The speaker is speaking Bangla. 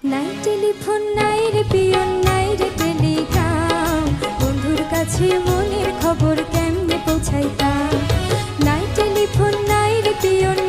নাই টেলিফোন নাই রে পিয়ন নাই রে টেলিগ্রাম, বন্ধুর কাছে মনের খবর কেমনে পৌঁছাইতাম। নাই টেলিফোন নাই রে পিয়ন